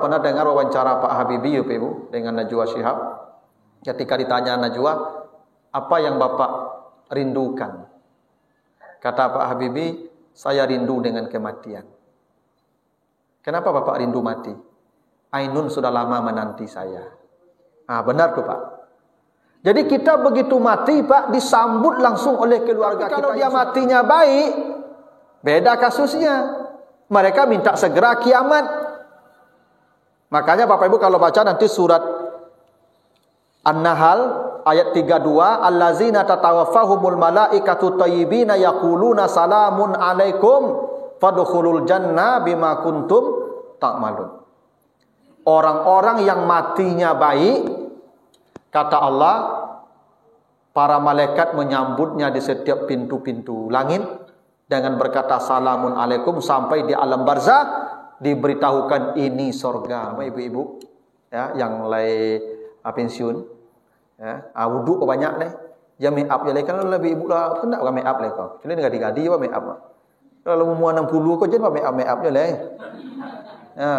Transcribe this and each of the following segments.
Pernah dengar wawancara Pak Habibie Ibu dengan Najwa Shihab. Ketika ditanya Najwa, apa yang Bapak rindukan? Kata Pak Habibie, saya rindu dengan kematian. Kenapa Bapak rindu mati? Ainun sudah lama menanti saya. Benar tuh Pak. Jadi kita begitu mati Pak, disambut langsung oleh keluarga kita. Kalau dia matinya baik, beda kasusnya. Mereka minta segera kiamat. Makanya Bapak Ibu kalau baca nanti surat An-Nahl ayat 32, allazina tatawaffahumul malaikatu thayyibina yaquluna salamun alaikum fadkhulul jannah bima kuntum ta'malun. Orang-orang yang matinya baik, kata Allah, para malaikat menyambutnya di setiap pintu-pintu langit dengan berkata salamun alaikum, sampai di alam barzah diberitahukan ini sorga. Ibu-ibu ya, yang lay pensiun ya, wuduk banyak nih. Ya make up ya kan lebih ibu lah kena make up lah kau. Ini gadi-gadi apa make up. Kalau umur 60 kau jangan make up je lah. Ya.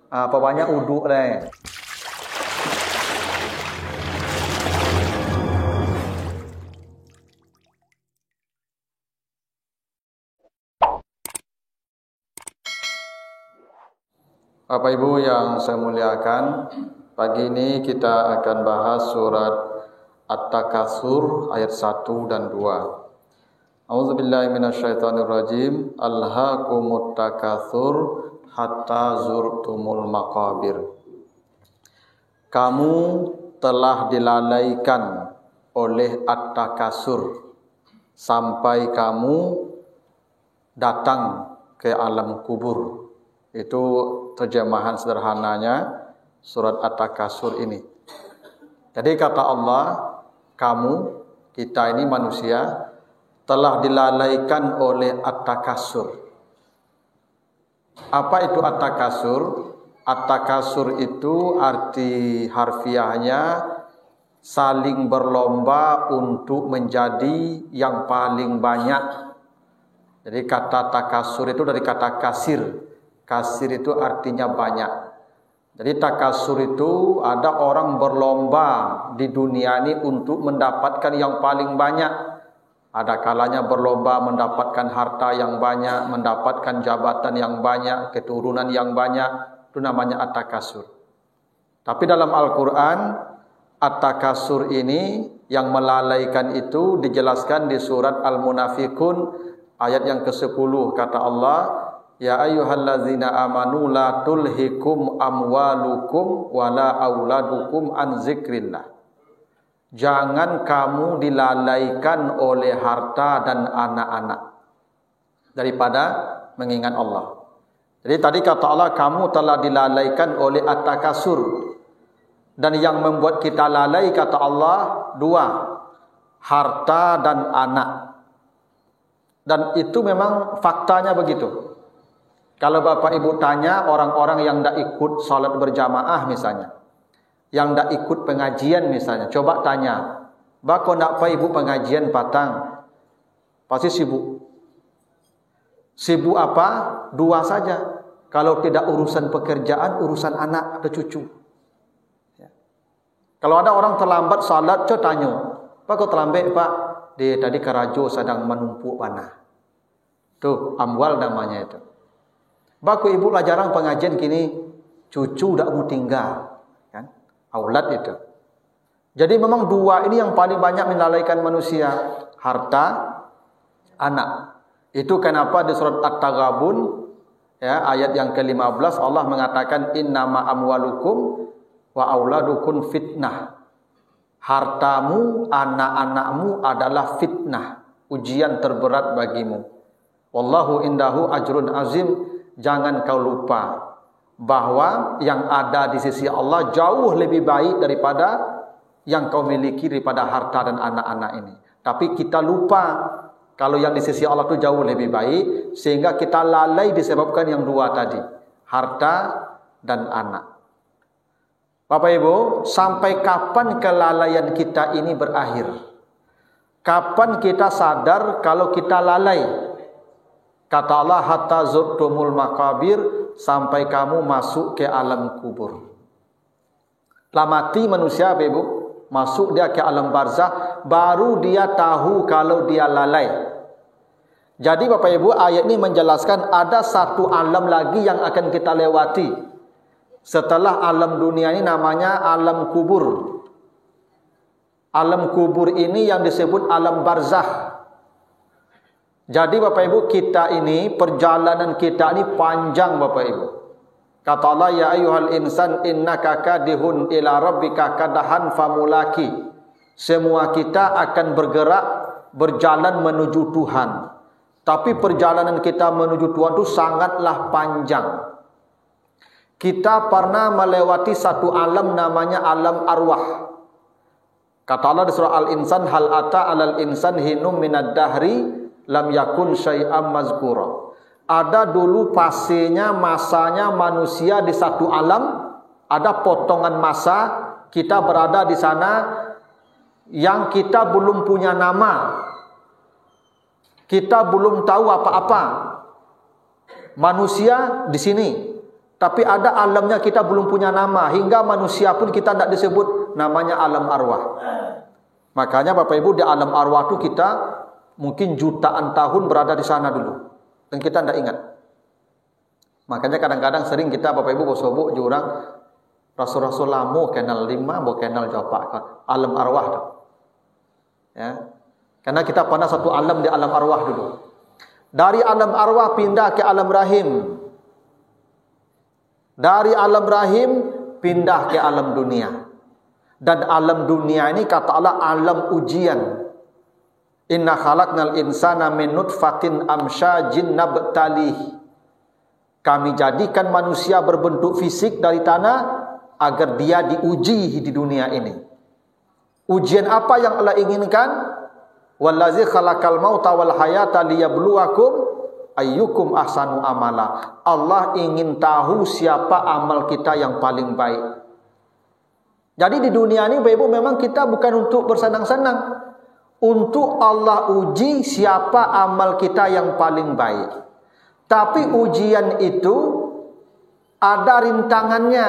Apa banyak wuduk lah. Bapak Ibu yang saya muliakan, pagi ini kita akan bahas surat At-Takatsur ayat 1 dan 2. A'udzubillahi minasyaitonirrajim. Alhaakumut takatsur hatta zurtumul maqabir. Kamu telah dilalaikan oleh At-Takatsur sampai kamu datang ke alam kubur. Itu terjemahan sederhananya surat At-Takatsur ini. Jadi kata Allah, kamu, kita ini manusia, telah dilalaikan oleh At-Takatsur. Apa itu At-Takatsur? At-Takatsur itu arti harfiahnya saling berlomba untuk menjadi yang paling banyak. Jadi kata takatsur itu dari kata kasir. Kasir itu artinya banyak. Jadi takatsur itu ada orang berlomba di dunia ini untuk mendapatkan yang paling banyak. Ada kalanya berlomba mendapatkan harta yang banyak, mendapatkan jabatan yang banyak, keturunan yang banyak. Itu namanya at-takatsur. Tapi dalam Al-Quran, at-takatsur ini yang melalaikan itu dijelaskan di surat Al-Munafiqun ayat yang ke-10. Kata Allah, ya ayyuhallazina amanu la tulhikum amwalukum wala auladukum an zikrillah. Jangan kamu dilalaikan oleh harta dan anak-anak daripada mengingat Allah. Jadi tadi kata Allah, kamu telah dilalaikan oleh at-takatsur. Dan yang membuat kita lalai kata Allah dua, harta dan anak. Dan itu memang faktanya begitu. Kalau Bapak Ibu tanya orang-orang yang tidak ikut salat berjamaah misalnya, yang tidak ikut pengajian misalnya, coba tanya, bako nak apa ibu pengajian patang? Pasti sibuk. Sibuk apa? Dua saja. Kalau tidak urusan pekerjaan, urusan anak atau cucu. Ya. Kalau ada orang terlambat salat, coba tanya, bako terlambat Pak? Dia tadi karajo sedang menumpuk panah. Tuh amwal namanya itu. Baku ibu lah jarang pengajian kini, cucu tak mau tinggal, kan? Aulad itu. Jadi memang dua ini yang paling banyak melalaikan manusia, harta, anak. Itu kenapa di surat At-Taghabun, ya, ayat yang ke-15 Allah mengatakan innama amwalukum wa auladukum fitnah. Hartamu, anak-anakmu adalah fitnah, ujian terberat bagimu. Wallahu indahu ajrun azim. Jangan kau lupa bahwa yang ada di sisi Allah jauh lebih baik daripada yang kau miliki daripada harta dan anak-anak ini. Tapi kita lupa kalau yang di sisi Allah itu jauh lebih baik, sehingga kita lalai disebabkan yang dua tadi, harta dan anak. Bapak Ibu, sampai kapan kelalaian kita ini berakhir? Kapan kita sadar kalau kita lalai? Kata Allah, hatta zurtumul makabir, sampai kamu masuk ke alam kubur. Lah mati manusia, Ibu, masuk dia ke alam barzah, baru dia tahu kalau dia lalai. Jadi Bapak Ibu, ayat ini menjelaskan ada satu alam lagi yang akan kita lewati setelah alam dunia ini, namanya alam kubur. Alam kubur ini yang disebut alam barzah. Jadi Bapak Ibu, kita ini, perjalanan kita ini panjang Bapak Ibu. Kata Allah, ya ayyuhal insan innaka kadihun ila rabbika kadahan famulaki. Semua kita akan bergerak, berjalan menuju Tuhan. Tapi perjalanan kita menuju Tuhan itu sangatlah panjang. Kita pernah melewati satu alam namanya alam arwah. Kata Allah di surah Al-Insan, hal ata alal insan hinum minad dahri lam yakun syai'am mazkura. Ada dulu fasenya, masanya manusia di satu alam, ada potongan masa kita berada di sana yang kita belum punya nama. Kita belum tahu apa-apa. Manusia di sini, tapi ada alamnya kita belum punya nama. Hingga manusia pun kita tidak disebut, namanya alam arwah. Makanya Bapak Ibu, di alam arwah itu kita mungkin jutaan tahun berada di sana dulu, dan kita tidak ingat. Makanya kadang-kadang sering kita Bapak Ibu bosobok jurang rasul-rasul lamo kenal 5 bo kenal japak alam arwah tu. Ya. Karena kita pernah satu alam di alam arwah dulu. Dari alam arwah pindah ke alam rahim. Dari alam rahim pindah ke alam dunia. Dan alam dunia ini kata Allah alam ujian. Inna khalaqnal insana min nutfatin amsyajin nabtalih. Kami jadikan manusia berbentuk fisik dari tanah agar dia diuji di dunia ini. Ujian apa yang Allah inginkan? Wallazi khalaqal mauta wal hayata liyabluwakum ayyukum ahsanu amala. Allah ingin tahu siapa amal kita yang paling baik. Jadi di dunia ini Bapak Ibu memang kita bukan untuk bersenang-senang. Untuk Allah uji siapa amal kita yang paling baik. Tapi ujian itu ada rintangannya.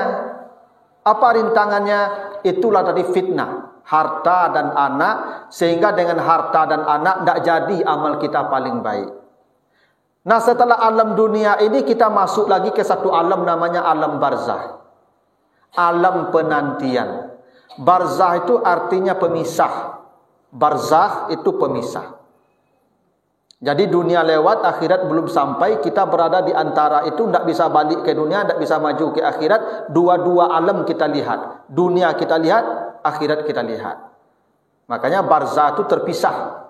Apa rintangannya? Itulah tadi fitnah, harta dan anak. Sehingga dengan harta dan anak tidak jadi amal kita paling baik. Nah setelah alam dunia ini kita masuk lagi ke satu alam namanya alam barzah. Alam penantian. Barzah itu artinya pemisah. Barzah itu pemisah. Jadi dunia lewat, akhirat belum sampai, kita berada di antara itu, tidak bisa balik ke dunia, tidak bisa maju ke akhirat. Dua-dua alam kita lihat. Dunia kita lihat, akhirat kita lihat. Makanya barzah itu terpisah.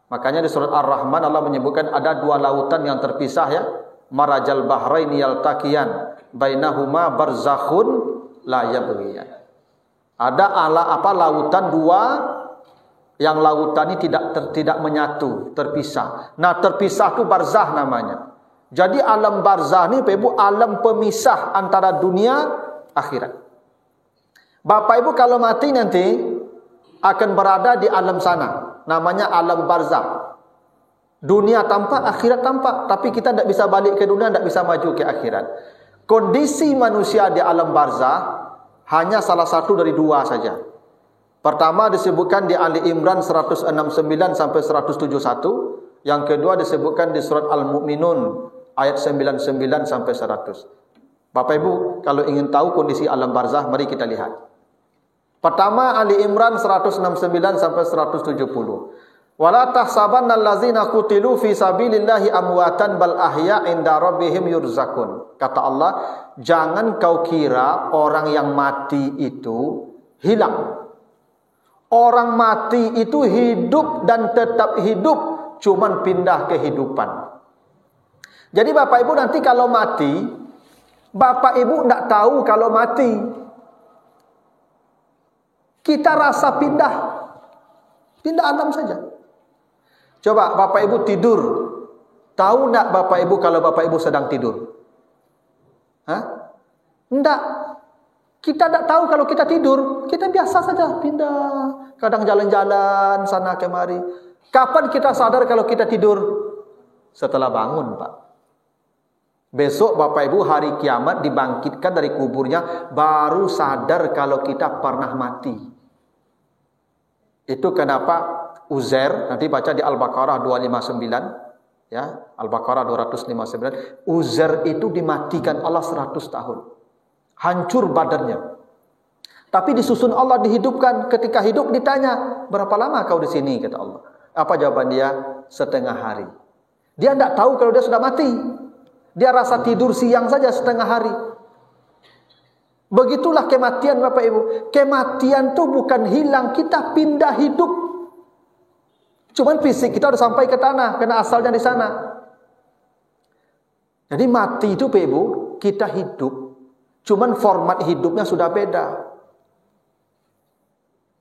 Makanya di surat Ar-Rahman Allah menyebutkan ada dua lautan yang terpisah ya. Marajal bahraini yaltaqiyan bainahuma barzakhun la yabghiyan. Ada lautan dua yang lautan ini tidak menyatu, terpisah. Nah, terpisah itu barzah namanya. Jadi alam barzah ini Bapak Ibu alam pemisah antara dunia akhirat. Bapak Ibu kalau mati nanti akan berada di alam sana, namanya alam barzah. Dunia tampak, akhirat tampak, tapi kita tidak bisa balik ke dunia, tidak bisa maju ke akhirat. Kondisi manusia di alam barzah hanya salah satu dari dua saja. Pertama disebutkan di Ali Imran 169 sampai 171. Yang kedua disebutkan di surat Al-Mu'minun ayat 99 sampai 100. Bapak Ibu, kalau ingin tahu kondisi alam barzah, mari kita lihat. Pertama Ali Imran 169 sampai 170. Wala tahsabanna allazina qutilu fi sabilillahi amwatan bal ahya inda rabbihim yurzakun. Kata Allah, jangan kau kira orang yang mati itu hilang. Orang mati itu hidup dan tetap hidup, cuman pindah kehidupan. Jadi Bapak Ibu nanti kalau mati, Bapak Ibu tidak tahu kalau mati. Kita rasa pindah alam saja. Coba Bapak Ibu tidur, tahu tidak Bapak Ibu kalau Bapak Ibu sedang tidur? Hah? Tidak. Kita tidak tahu kalau kita tidur. Kita biasa saja pindah. Kadang jalan-jalan sana kemari. Kapan kita sadar kalau kita tidur? setelah bangun, Pak. Besok Bapak Ibu hari kiamat dibangkitkan dari kuburnya, baru sadar kalau kita pernah mati. Itu kenapa Uzair, nanti baca di Al-Baqarah 259, ya, Al-Baqarah 259, Uzair itu dimatikan Allah 100 tahun. Hancur badannya. Tapi disusun Allah dihidupkan. Ketika hidup ditanya, berapa lama kau di sini, kata Allah. Apa jawaban dia? Setengah hari. Dia tidak tahu kalau dia sudah mati. Dia rasa tidur siang saja setengah hari. Begitulah kematian Bapak Ibu. Kematian itu bukan hilang, kita pindah hidup. Cuman fisik kita sudah sampai ke tanah, karena asalnya di sana. Jadi mati itu Bapak Ibu, kita hidup. Cuman format hidupnya sudah beda.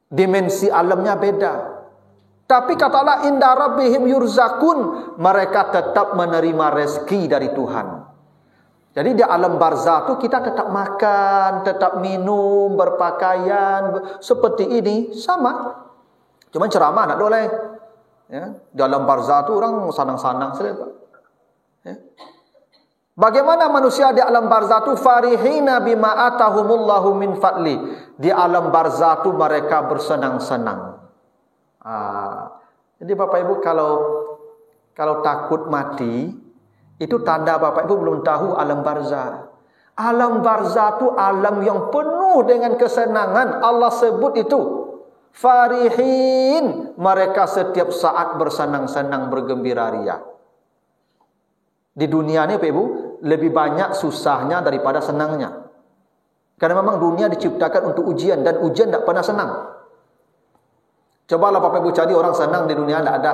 Dimensi alamnya beda. Tapi kata Allah, inda rabbihim yurzakun, mereka tetap menerima rezeki dari Tuhan. Jadi di alam barzah itu kita tetap makan, tetap minum, berpakaian seperti ini, sama. Cuman ceramah nak boleh. Ya, di alam barzah itu orang sanang-sanang saja, Pak. Ya. Bagaimana manusia di alam barzah itu? Farihina bima atahumullahu min fadli. Di alam barzah itu mereka bersenang-senang. Jadi Bapak Ibu kalau takut mati, itu tanda Bapak Ibu belum tahu alam barzah. Alam barzah itu alam yang penuh dengan kesenangan. Allah sebut itu farihin, mereka setiap saat bersenang-senang, bergembira ria. Di dunia ini Bapak Ibu lebih banyak susahnya daripada senangnya. Karena memang dunia diciptakan untuk ujian, dan ujian tidak pernah senang. Cobalah Bapak Ibu cari orang senang di dunia, tidak ada.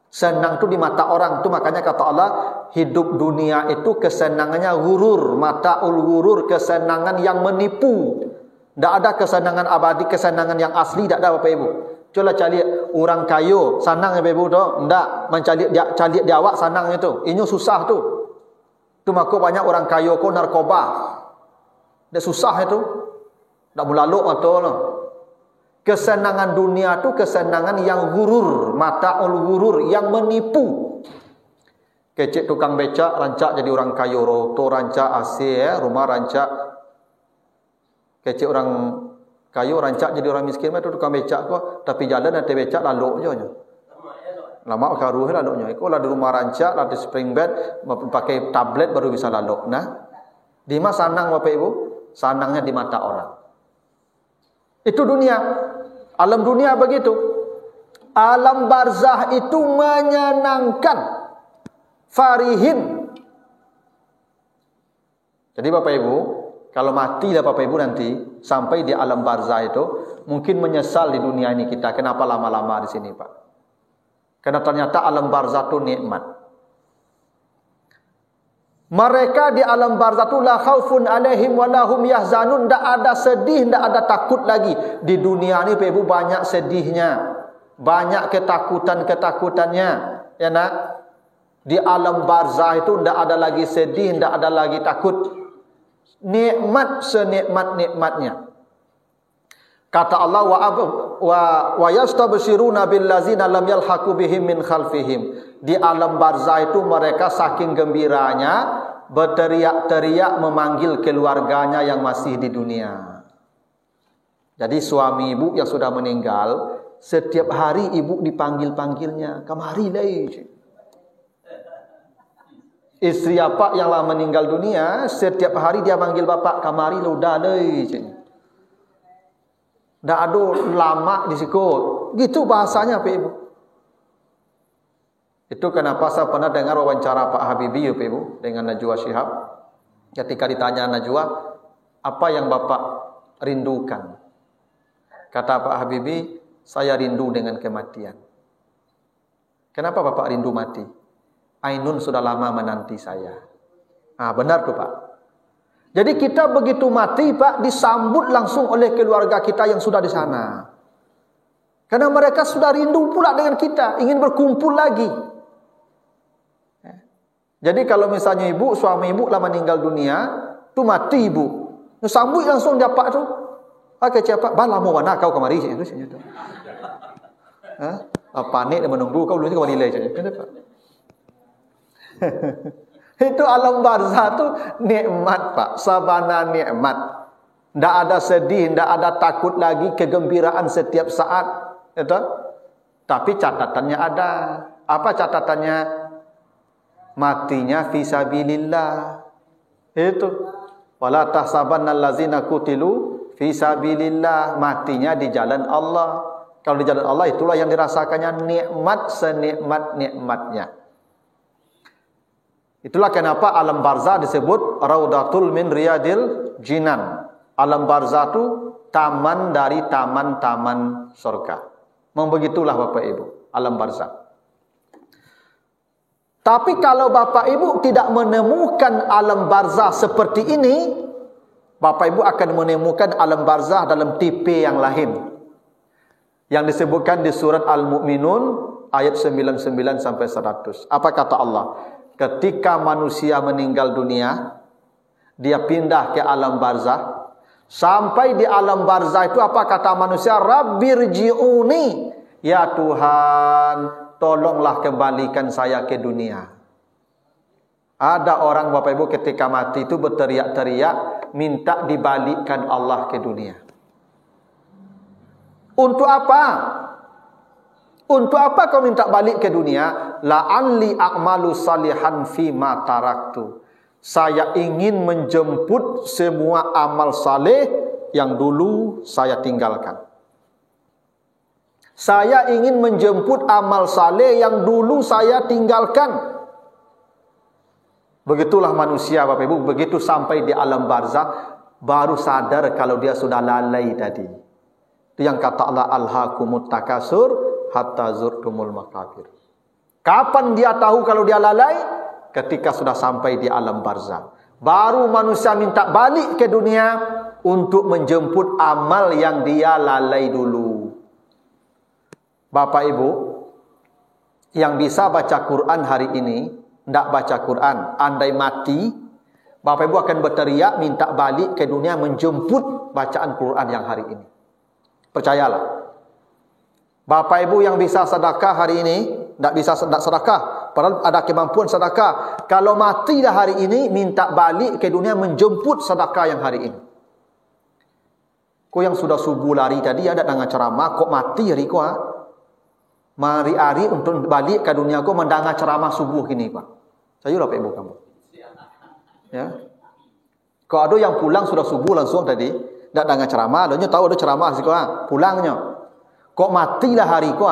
Senang itu di mata orang. Itu makanya kata Allah, hidup dunia itu kesenangannya gurur, mataul gurur, kesenangan yang menipu. Tidak ada kesenangan abadi, kesenangan yang asli, tidak ada Bapak Ibu. Coba cari orang kayu, senang Bapak Ibu tu? Tidak. Mencari dia awak senang itu. Ini susah tu. Itu maka banyak orang kayu ko narkoba. Dia susah itu. Tak melaluk atau lah. Kesenangan dunia itu kesenangan yang gurur, mataul gurur, yang menipu. Kecik tukang becak, rancak jadi orang kayu, roto rancak AC, rumah rancak. Kecik orang kayu, rancak jadi orang miskin, itu tukang becak kok. Tapi jalan nanti becak lalu je. Lama karuh lalu je. Kau lah di rumah rancak, lah di spring bed, pakai tablet baru bisa lalu. Nah, di mana sanang Bapak Ibu? Sanangnya di mata orang. Itu dunia. Alam dunia begitu. Alam barzah itu menyenangkan. Farihin. Jadi Bapak Ibu, kalau mati lah Bapak Ibu nanti, sampai di alam barzah itu, mungkin menyesal di dunia ini kita. Kenapa lama-lama di sini Pak? Karena ternyata alam barzah itu nikmat. Mereka di alam barzah itu la khaufun alaihim wa lahum yahzanun, tidak ada sedih, tidak ada takut lagi. Di dunia ini Bapak Ibu banyak sedihnya, banyak ketakutannya, ya nak? Di alam barzah itu tidak ada lagi sedih, tidak ada lagi takut. Nikmat senikmat-nikmatnya. Kata Allah, wa yastabshiruna billazina lam yalhaqu bihim min khalfihim. Di alam barzah itu mereka saking gembiranya berteriak-teriak memanggil keluarganya yang masih di dunia. Jadi suami ibu yang sudah meninggal, setiap hari ibu dipanggil-panggilnya, "Kamari lai." Istri bapak yang lama meninggal dunia, setiap hari dia panggil bapak, "Kamari udah lai." Dah ada lama di sikut. Gitu bahasanya Pak Ibu. Itu kenapa saya pernah dengar wawancara Pak Habibie Pak Ibu dengan Najwa Shihab. Ketika ditanya Najwa, apa yang Bapak rindukan? Kata Pak Habibie, saya rindu dengan kematian. Kenapa Bapak rindu mati? Ainun sudah lama menanti saya. Benar tuh Pak. Jadi kita begitu mati Pak, disambut langsung oleh keluarga kita yang sudah di sana. Karena mereka sudah rindu pula dengan kita, ingin berkumpul lagi. Jadi kalau misalnya ibu, suami ibu lah meninggal dunia, tu mati ibu, sambut langsung dia Pak tu. Pakai siapa? Bah lama mana kau kemari tu. Panik dan menunggu kau dulu kau nilai saja. Kenapa? Itu alam barzah tu nikmat, Pak. Sabana nikmat. Tidak ada sedih, tidak ada takut lagi, kegembiraan setiap saat. Itu. Tapi catatannya ada. Apa catatannya? Matinya fi sabilillah. Itu. Wala tahsabanna allazina qutilu fi sabilillah. Matinya di jalan Allah. Kalau di jalan Allah itulah yang dirasakannya nikmat senikmat-nikmatnya. Itulah kenapa alam barzah disebut raudatul min riyadil jinan. Alam barzah itu taman dari taman-taman surga. Memang begitulah Bapak Ibu, alam barzah. Tapi kalau Bapak Ibu tidak menemukan alam barzah seperti ini, Bapak Ibu akan menemukan alam barzah dalam tipe yang lain. Yang disebutkan di surat Al-Mu'minun ayat 99 sampai 100. Apa kata Allah? Ketika manusia meninggal dunia, dia pindah ke alam barzah. Sampai di alam barzah itu apa kata manusia? Rabbirji'uni. Ya Tuhan, tolonglah kembalikan saya ke dunia. Ada orang Bapak Ibu ketika mati itu berteriak-teriak minta dibalikkan Allah ke dunia. Untuk apa? Untuk apa kau minta balik ke dunia? La'alli a'malu salihan fima taraktu. Saya ingin menjemput semua amal saleh yang dulu saya tinggalkan. Saya ingin menjemput amal saleh yang dulu saya tinggalkan. Begitulah manusia Bapak Ibu, begitu sampai di alam barzah baru sadar kalau dia sudah lalai tadi. Itu yang kata Allah, alhaakumut takasur hatta zurtumul maqabir. Kapan dia tahu kalau dia lalai? Ketika sudah sampai di alam barzah. Baru manusia minta balik ke dunia untuk menjemput amal yang dia lalai dulu. Bapak Ibu, yang bisa baca Quran hari ini, tidak baca Quran, andai mati, Bapak Ibu akan berteriak minta balik ke dunia menjemput bacaan Quran yang hari ini. Percayalah. Bapak Ibu yang bisa sedekah hari ini, tidak bisa sedekah, padahal ada kemampuan sedekah. Kalau mati dah hari ini, minta balik ke dunia menjemput sedekah yang hari ini. Kau yang sudah subuh lari tadi ada dengan ceramah, kok mati hari kau? Mari hari untuk balik ke dunia kau mendengar ceramah subuh ini, Pak. Sayulah Pak Ibu kamu. Ya. Kau ada yang pulang sudah subuh langsung tadi, tidak dengar ceramah, lalu tahu ada ceramah sih kau, pulangnya. Kok matilah hari kau,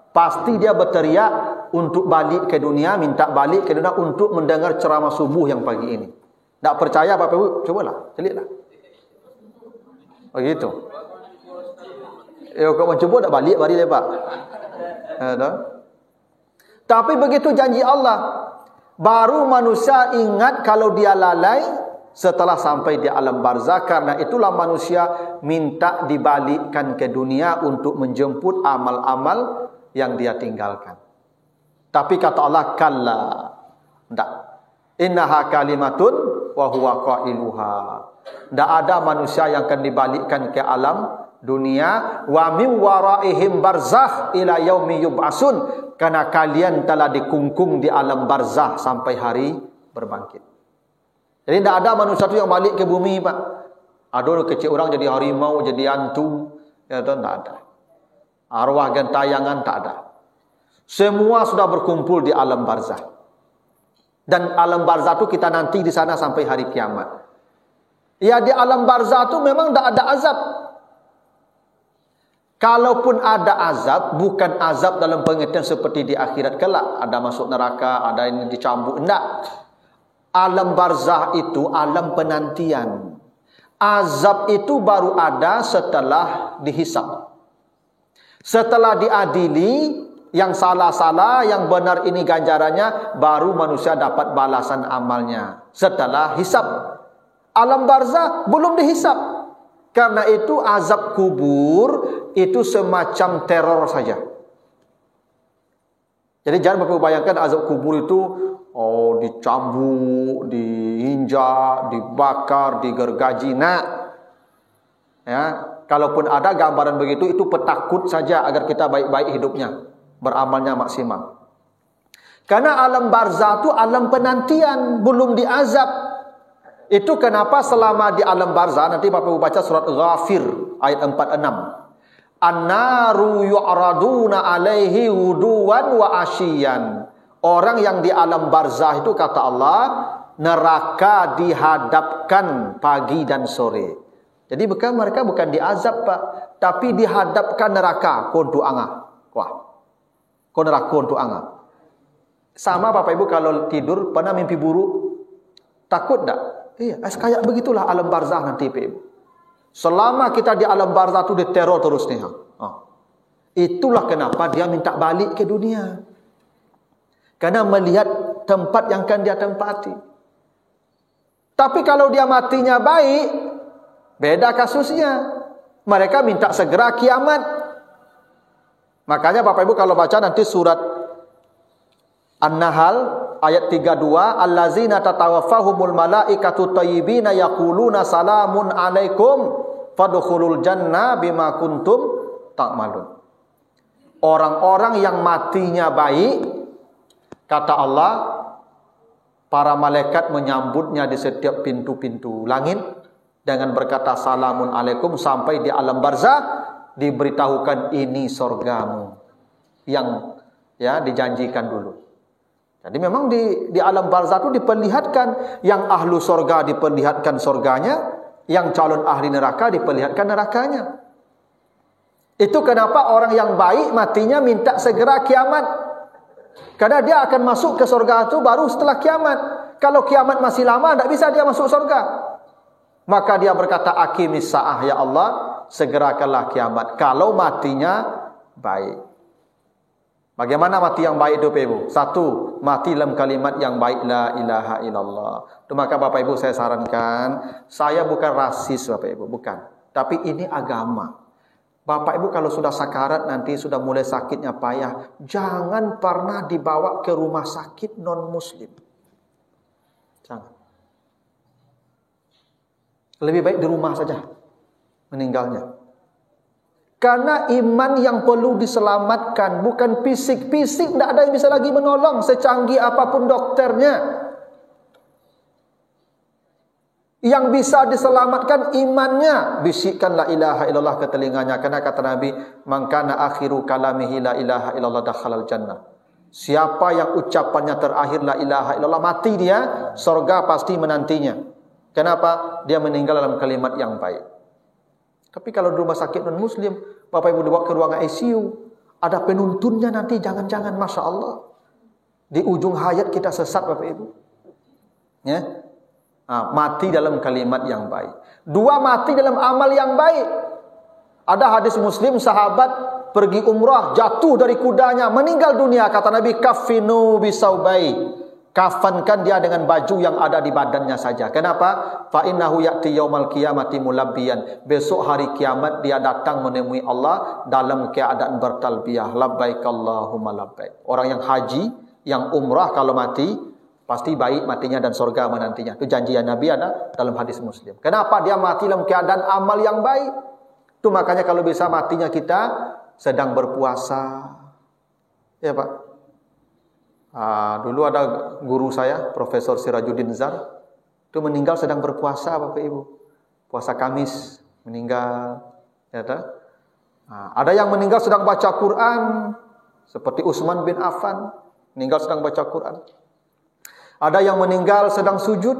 pasti dia berteriak untuk balik ke dunia, minta balik ke dunia untuk mendengar ceramah subuh yang pagi ini. Tak percaya Bapak Ibu, cobalah, celiklah. Begitu. Kau mencuba tak balik lepak. Tapi begitu janji Allah, baru manusia ingat kalau dia lalai setelah sampai di alam barzah. Karena itulah manusia minta dibalikkan ke dunia untuk menjemput amal-amal yang dia tinggalkan. Tapi kata Allah, kalla, tidak. Innaha kalimatun wa huwa qailuha. Tidak ada manusia yang akan dibalikkan ke alam dunia. Wa min waraihim barzakh ila yaumi yub'asun. Karena kalian telah dikungkung di alam barzah sampai hari berbangkit. Jadi tidak ada manusia itu yang balik ke bumi, Pak. Ada kecil orang jadi harimau, jadi hantu, ya, itu tidak ada. Arwah gentayangan tak ada. Semua sudah berkumpul di alam barzah. Dan alam barzah itu kita nanti di sana sampai hari kiamat. Ya, di alam barzah itu memang tidak ada azab. Kalaupun ada azab, bukan azab dalam pengertian seperti di akhirat kelak, ada masuk neraka, ada yang dicambuk, tidak. Alam barzah itu alam penantian. Azab itu baru ada setelah dihisab. Setelah diadili, yang salah-salah, yang benar ini ganjarannya, baru manusia dapat balasan amalnya. Setelah hisab. Alam barzah belum dihisab. Karena itu azab kubur itu semacam teror saja. Jadi jangan bayangkan azab kubur itu dicambuk, diinjak, dibakar, digergaji. Nah, ya, kalaupun ada gambaran begitu, itu petakut saja agar kita baik-baik hidupnya, beramalnya maksimal. Karena alam barzah itu alam penantian, belum diazab. Itu kenapa selama di alam barzah, nanti Bapak Ibu baca surat Ghafir ayat 46. An-naru yu'raduna alaihi wuduwan wa asyian. Orang yang di alam barzah itu kata Allah, neraka dihadapkan pagi dan sore. Jadi mereka bukan diazab Pak, tapi dihadapkan neraka kontu anga. Wah. Kon neraka kontu anga. Sama Bapak Ibu kalau tidur pernah mimpi buruk? Takut tak? Iya, kayak begitulah alam barzah nanti Pak Ibu. Selama kita di alam barzah itu diteror terus nih. Itulah kenapa dia minta balik ke dunia. Karena melihat tempat yang akan dia tempati. Tapi kalau dia matinya baik, beda kasusnya. Mereka minta segera kiamat. Makanya Bapak Ibu kalau baca nanti surat An-Nahl ayat 32, allazina tatawaffahumul malaikatu thayyibina yaquluna salamun alaikum fadkhulul jannah bima kuntum ta'malun. Orang-orang yang matinya baik, kata Allah, para malaikat menyambutnya di setiap pintu-pintu langit dengan berkata salamun alaikum, sampai di alam barzah diberitahukan ini sorgamu yang dijanjikan dulu. Jadi memang di alam barzah itu diperlihatkan, yang ahlu sorga diperlihatkan sorganya, yang calon ahli neraka diperlihatkan nerakanya. Itu kenapa orang yang baik matinya minta segera kiamat. Karena dia akan masuk ke sorga itu baru setelah kiamat. Kalau kiamat masih lama, tidak bisa dia masuk sorga. Maka dia berkata, aqimis sa'ah ya Allah, segerakanlah kiamat. Kalau matinya baik. Bagaimana mati yang baik itu Bapak Ibu? Satu, mati dalam kalimat yang baik, la ilaha illallah. Itu maka Bapak Ibu saya sarankan, saya bukan rasis Bapak Ibu, bukan. Tapi ini agama. Bapak Ibu kalau sudah sakarat nanti, sudah mulai sakitnya payah, jangan pernah dibawa ke rumah sakit non-muslim. Jangan. Lebih baik di rumah saja meninggalnya. Karena iman yang perlu diselamatkan, bukan fisik. Fisik tidak ada yang bisa lagi menolong, secanggih apapun dokternya. Yang bisa diselamatkan imannya. Bisikkan la ilaha illallah ke telinganya. Karena kata Nabi, man kana akhiru kalamihi la ilaha illallah dakhalal jannah. Siapa yang ucapannya terakhir la ilaha illallah, mati dia, surga pasti menantinya. Kenapa? Dia meninggal dalam kalimat yang baik. Tapi kalau di rumah sakit non-muslim, Bapak Ibu dibawa ke ruangan ICU, ada penuntunnya nanti, jangan-jangan, Masya Allah. Di ujung hayat kita sesat Bapak Ibu. Ya, mati dalam kalimat yang baik. Dua, mati dalam amal yang baik. Ada hadis Muslim, sahabat pergi umrah, jatuh dari kudanya, meninggal dunia. Kata Nabi, kafinu bisaubai. Kafankan dia dengan baju yang ada di badannya saja. Kenapa? Fa innahu ya'ti yaumal qiyamati mulabbiyan. Besok hari kiamat dia datang menemui Allah dalam keadaan bertalbiyah, labbaik Allahumma labbaik. Orang yang haji, yang umrah kalau mati pasti baik matinya dan surga menantinya. Itu janjian Nabi ada dalam hadis Muslim. Kenapa dia mati dalam keadaan amal yang baik? Itu makanya kalau bisa matinya kita sedang berpuasa. Ya Pak. Dulu ada guru saya, Profesor Sirajuddin Zar, itu meninggal sedang berpuasa Bapak Ibu. Puasa Kamis meninggal. Ya, ada yang meninggal sedang baca Quran, seperti Utsman bin Affan, meninggal sedang baca Quran. Ada yang meninggal sedang sujud.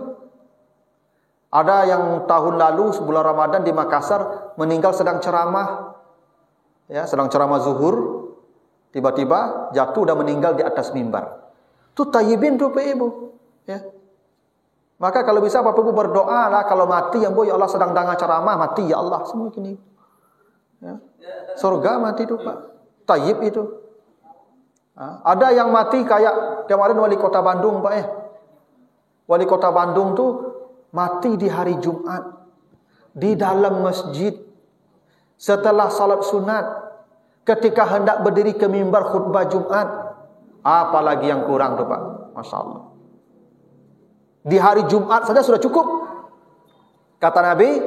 Ada yang tahun lalu bulan Ramadan di Makassar meninggal sedang ceramah. Ya, sedang ceramah zuhur. Tiba-tiba jatuh dan meninggal di atas mimbar. Itu tayyibin tuh Bapak Ibu. Ya. Maka kalau bisa Bapak Ibu berdoa lah, kalau mati ya Allah sedang dengar ceramah, mati ya Allah semua gini. Ya. Surga mati itu Pak. Tayyib itu. Ada yang mati kayak kemarin wali kota Bandung Pak ya. Wali kota Bandung tuh mati di hari Jumat di dalam masjid setelah salat sunat. Ketika hendak berdiri ke mimbar khutbah Jumat, apalagi yang kurang tuh Pak, Masya Allah. Di hari Jumat saja sudah cukup. Kata Nabi,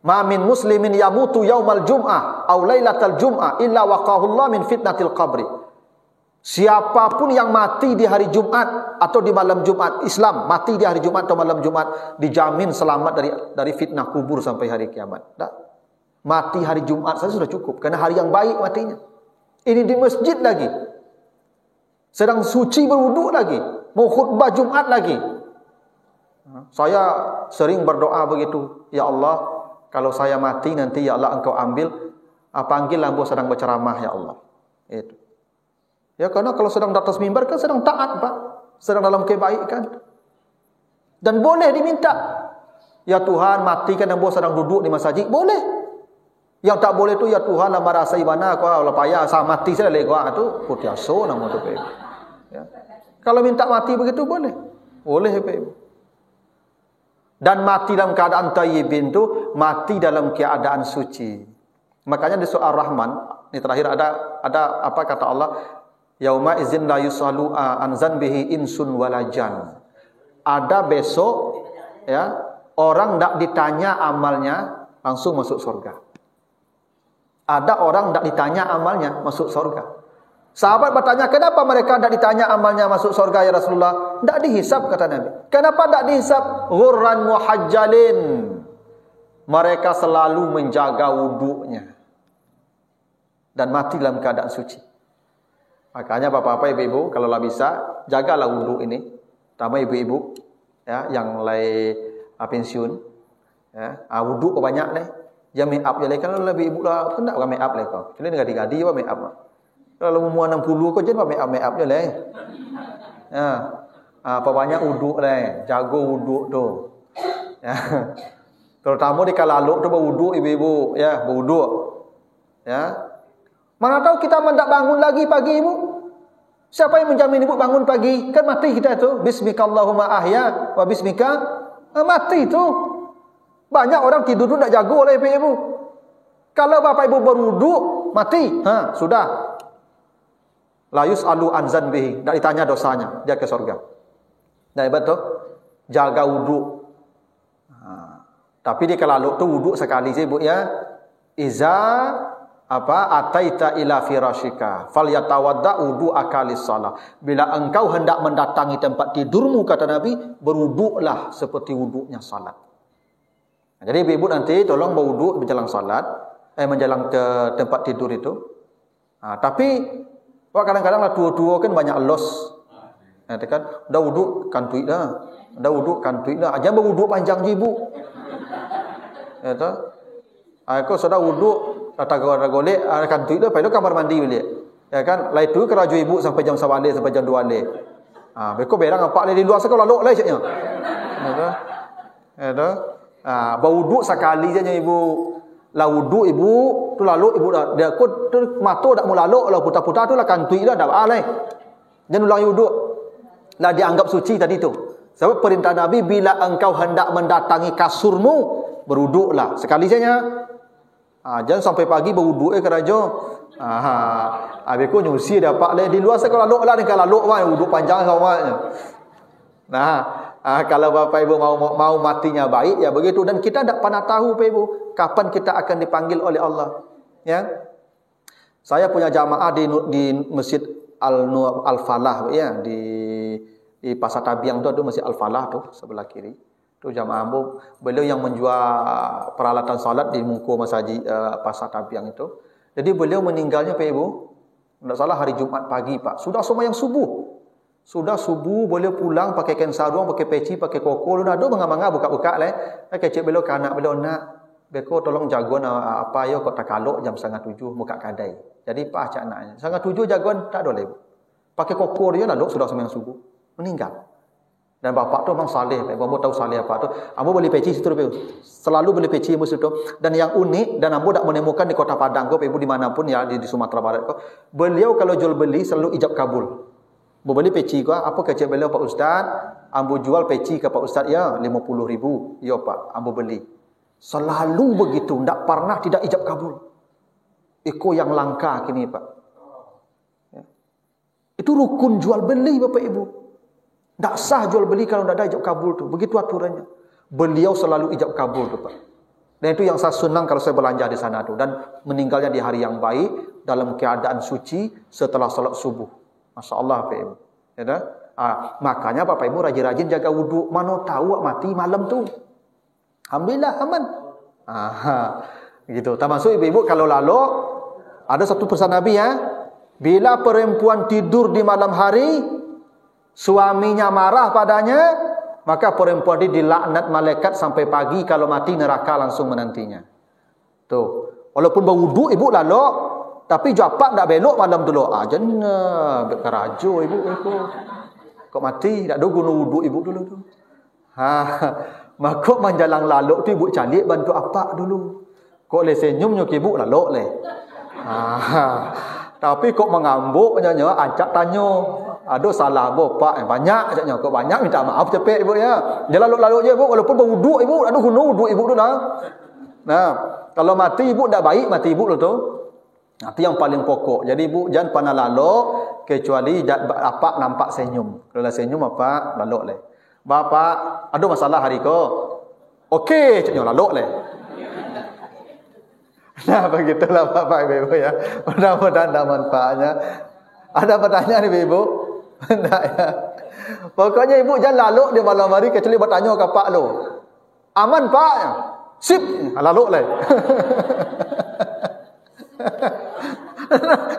ma min muslimin yamutu yaumal jum'ah aw lailatal jum'ah illa waqahullah min fitnatil qabri. Siapapun yang mati di hari Jumat atau di malam Jumat, Islam mati di hari Jumat atau malam Jumat, dijamin selamat dari fitnah kubur sampai hari kiamat. Tak? Mati hari Jumat saja sudah cukup, karena hari yang baik matinya. Ini di masjid lagi, sedang suci berwuduk lagi, mau khutbah Jumat lagi. Saya sering berdoa begitu, ya Allah, kalau saya mati nanti ya Allah engkau ambil, panggil lampu sedang berceramah ya Allah. Itu. Ya, karena kalau sedang di atas mimbar kan sedang taat, Pak. Sedang dalam kebaikan. Dan boleh diminta. Ya Tuhan, matikan ambo sedang duduk di masjid. Boleh. Yang tak boleh tu, ya Tuhan, lama rasa ibana, kau lah payah, saya mati saya lagi. Itu putiaso nama tu, Pak. Ya. Kalau minta mati begitu, boleh. Boleh, Pak. Dan mati dalam keadaan tayyibin tu, mati dalam keadaan suci. Makanya di surah Ar-Rahman, ini terakhir ada apa kata Allah? Yauma izin la yusalu an zanbihi insun walajan. Ada besok ya, orang tak ditanya amalnya langsung masuk surga. Ada orang tak ditanya amalnya masuk surga. Sahabat bertanya, kenapa mereka tak ditanya amalnya masuk surga ya Rasulullah? Tak dihisap kata Nabi. Kenapa tak dihisap? Ghurran muhajjalin. Mereka selalu menjaga wudunya dan mati dalam keadaan suci. Makanya bapak-bapak, ibu-ibu, kalaulah bisa, jagalah wudhu ini. Terutama ibu-ibu ya, yang mulai pensiun. Ya, wudhu banyak nih. Jangan make up je lah. Kalau lebih ibu lah, kena make up lah kau. Kena gadi-gadi apa make up. Kalau umur 60 kau jangan make up je lah. Ya, apa banyak wudhu lah. Jago wudhu tu. Ya. Terutama di kalaluk tu berwudhu ibu-ibu. Ya, berwudhu. Ya. Mana tahu kita mendak bangun lagi pagi ibu. Siapa yang menjamin ibu bangun pagi? Kan mati kita tu. Bismikallahumma ahya wa bismika mati tu. Banyak orang tidur tu tak jago oleh ibu. Kalau bapak ibu berwuduk mati, sudah. La yus'alu an zanbihi, tak ditanya dosanya, dia ke surga. Dah hebat tu. Jaga wuduk. Tapi di kalaluk tu wuduk sekali je ibu ya. Iza ataita ila firashika falyatawadda wudu'aka lis-shalah. Bila engkau hendak mendatangi tempat tidurmu kata Nabi, berwuduklah seperti wuduknya salat. Jadi ibu-ibu nanti tolong berwuduk menjelang salat, menjelang ke tempat tidur itu. Tapi kadang-kadang lah tua-tua kan banyak los. Kan dah wuduk kantui dah. Dah wuduk kantui dah. Jangan berwuduk panjang je ibu. Ya toh. Aku sudah wuduk golek akan tu itu pada kamar mandi balik. Ya kan? Lai tu keraju ibu sampai jam 1 sampai jam 2 le. Beko berang apa le di luar sekolah lok lai caknya. Ya dah. Berwuduk sekali saja ibu. La wuduk ibu tu lalu ibu dia kod tu mato dak mulalok lah putar-putar tu lah kantui dah dak alai. Jangan ulang wuduk. Lah dianggap suci tadi tu. Sebab perintah Nabi bila engkau hendak mendatangi kasurmu berwuduklah sekali saja. Jangan sampai pagi berwuduk kerajo. Abeku nyusi dapat le di luar sekolah lok lah dengan lalok mah wuduk panjang sama. Kalau bapak ibu mau matinya baik ya begitu, dan kita tak pernah tahu bapak ibu kapan kita akan dipanggil oleh Allah. Ya. Saya punya jamaah di Masjid Al-Falah ya, di Pasar Tabiang tu ada Masjid Al-Falah tu sebelah kiri. Tu jamaah beliau yang menjual peralatan salat di Mungko Masjid Pasar Tabiang itu. Jadi beliau meninggalnya Pak Ibu, tidak salah hari Jumat pagi Pak. Sudah sembahyang subuh. Sudah subuh beliau pulang pakai kain sarung, pakai peci, pakai koko. Lu dah mangga-mangga buka-buka le. Kecik beliau ke anak beliau, nak beko tolong jagoan apa yo kok tak kalok jam 6:30 muka kadai. Jadi Pak acak anaknya. 6:30 jagoan tak ada le. Pakai koko dia nak sudah sembahyang subuh. Meninggal. Dan bapak tu memang saleh, bapak tahu saleh apa tu. Ambo beli peci situ tu, selalu beli peci ambo situ. Dan yang unik dan ambo tak menemukan di Kota Padang ko, ibu dimanapun ya di Sumatera Barat ko. Beliau kalau jual beli selalu ijab kabul. Ambo beli peci ko, apa kecil beliau Pak Ustaz? Ambo jual peci ke Pak Ustaz ya 50.000. Ya Pak, ambo beli. Selalu begitu, tak pernah tidak ijab kabul. Iko yang langka kini Pak. Ya. Itu rukun jual beli Bapak Ibu. Tak sah jual beli kalau tidak ada ijab kabul tu. Begitu aturannya. Beliau selalu ijab kabul tu Pak. Dan itu yang saya senang kalau saya belanja di sana tu. Dan meninggalnya di hari yang baik dalam keadaan suci setelah salat subuh. Masya-Allah Bapak Ibu. Ya dah? Makanya Bapak Ibu rajin-rajin jaga wudu. Mana tahu mati malam tu. Alhamdulillah aman. Gitu. Termasuk ibu-ibu kalau lalu ada satu pesan Nabi ya. Bila perempuan tidur di malam hari, suaminya marah padanya, maka perempuan ini dilaknat malaikat sampai pagi, kalau mati neraka langsung menantinya. Tuh. Walaupun berwudu ibu lalu, tapi japak tak belok malam dulu. Jannah berkerajo ibu. Kok mati tak ada guna wudu ibu dulu tu. Maka menjalang lalu tu ibu calik bantu apak dulu. Kok le senyumnya ke ibu lalu le. Tapi kok mengambuk nyonya ajak tanya. Ada salah bapak banyak ajaknya. Kok banyak minta maaf cepet ibu ya. Dia lalu-lalu je ibu walaupun berwudu ibu ada guna wudu ibu dulu dah. Nah, kalau mati ibu tak baik mati ibu dulu tu. Itu yang paling pokok. Jadi ibu jangan pernah lalu kecuali apak nampak senyum. Kalau senyum apa lalu le. Bapak ada masalah hari ko. Okey caknya lalu le. Nah begitulah Bapak Ibu ya. Mudah-mudahan ada manfaatnya. Ada pertanyaan Ibu? Tidak ya. Pokoknya ibu jangan lalu di malam hari kecuali bertanya ke Pak lo. Aman Pak? Sip. Lalu le.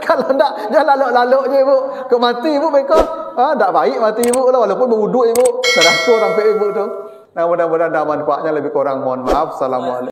Kalau tak jangan lalu-lalu je ibu. Kau mati ibu mereka. Tak baik mati ibu lah walaupun berwuduk ibu. Sedekah sampai ibu tu. Nah mudah-mudahan ada manfaatnya, lebih kurang mohon maaf. Assalamualaikum.